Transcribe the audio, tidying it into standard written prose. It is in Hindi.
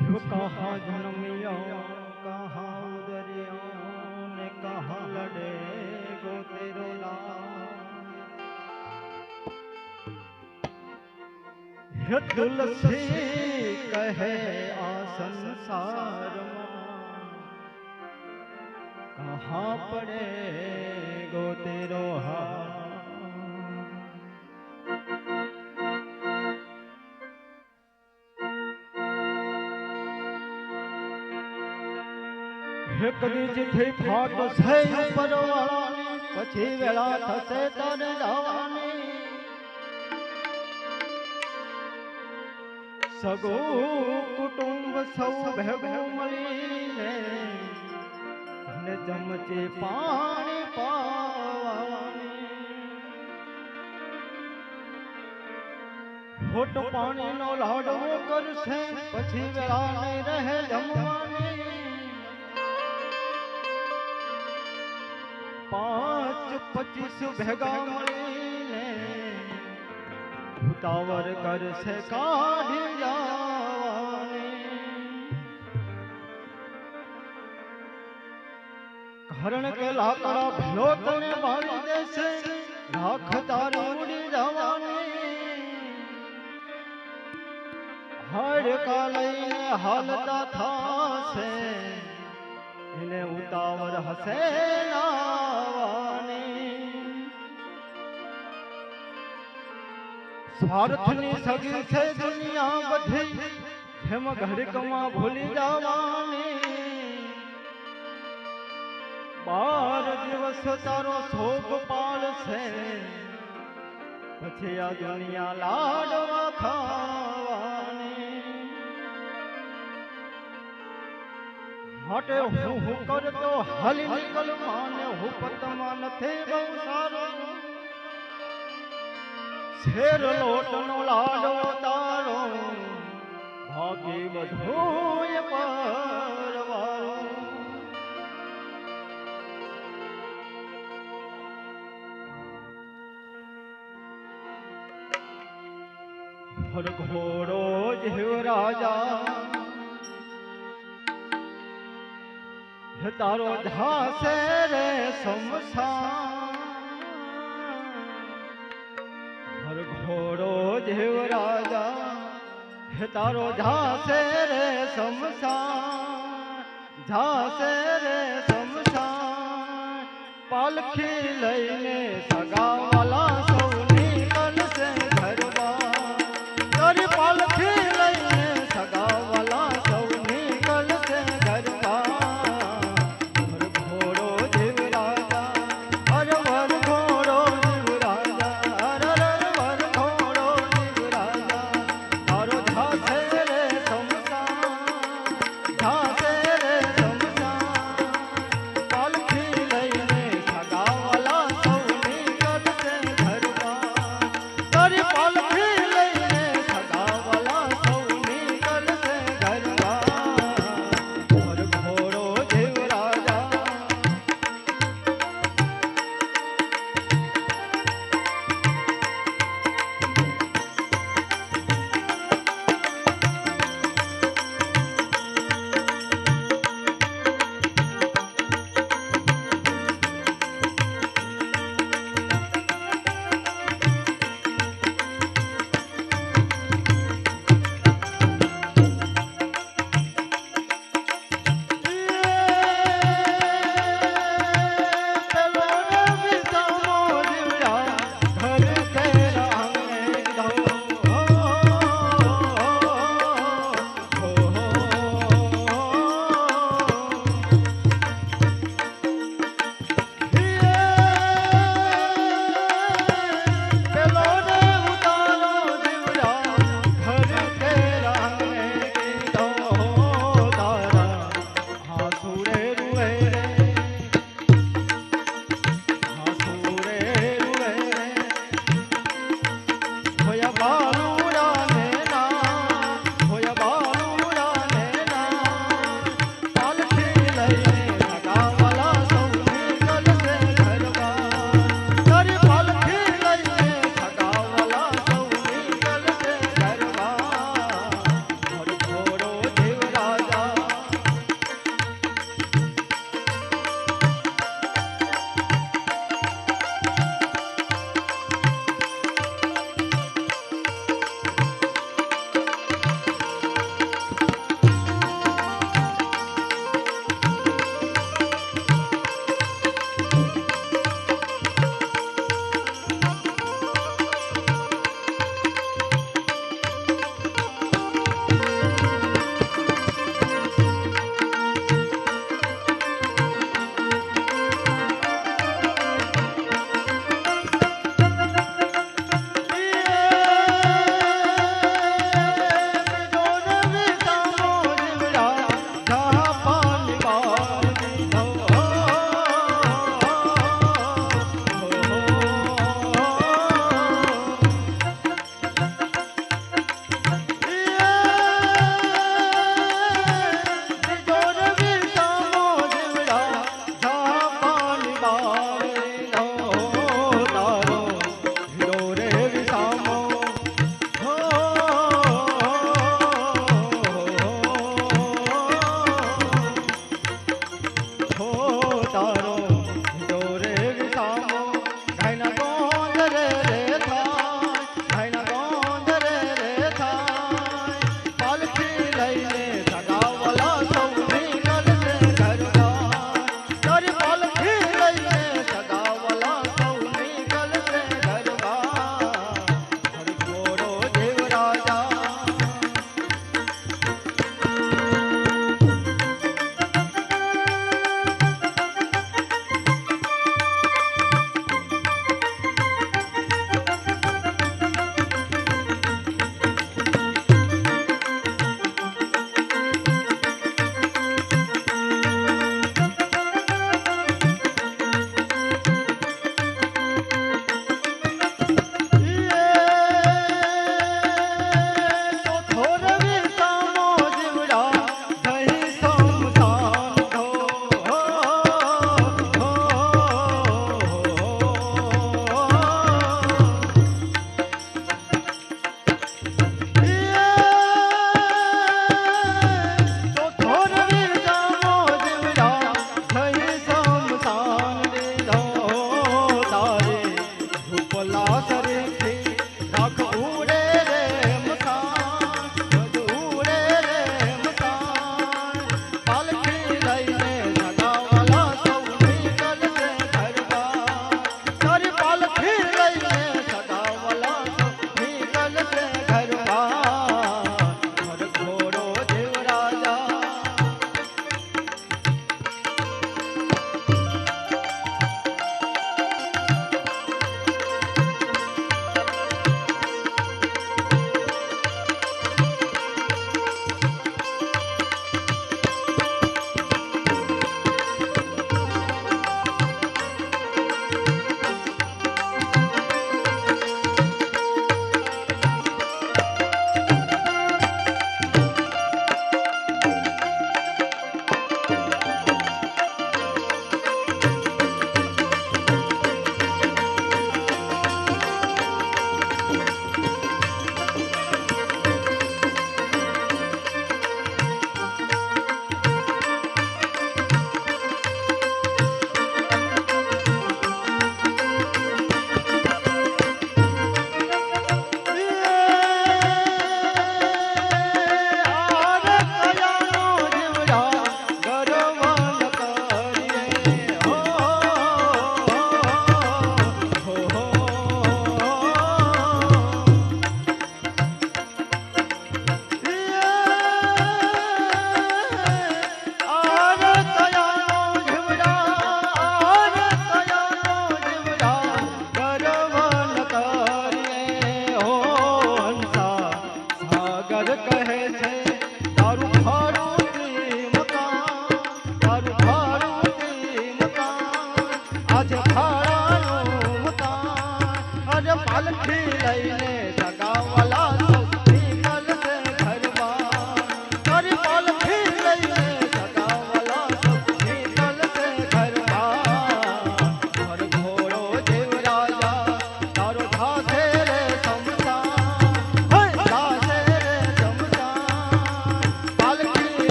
जो कहाँ जन्मियो कहाँ उदरियो ने कहाँ लड़े गो तेरो नाम। हे तुलसी कहे आ संसार कहाँ पड़े गो तेरो हाथ। एक चिट्ठी फाट से परवानी पछी वेला थसे तर जवानी। सगो कुटुंब सौ भेगो मळीने ने चमचे पाणी पावानी। होट पाणी नो लाडवो करशे पछी वेला नहीं रहे जमवानी। 5-25 भेगा मळीने उतावर करशे काढी जावानी। हरण के लाकड़ा भेलो तने बाળી देशे लाख तारी उड़ी जवानी। हाडका लईने हालता थाशे इने उतावर हसे नावानी। स्वार्थनी सगी से दुनिया बधी जेम घड़ीकमां भूली जावानी। 12 દિવસ तारो शोक पालशे पछी आ दुनिया लाडवा खावानी। માટે હું કરતો હાલી નીકળ માને હું પતમાં નથી બહુ સારો। શેર લોટનો લાડવો તારો ભાગી બધું પરવારો। હર ઘોડો જીવ રાજા तारो झासे रे शमशान। हर घोड़ो जीव राजा तारो झासे रे शमशान। झासे रे शमशान पालखी लईने सगा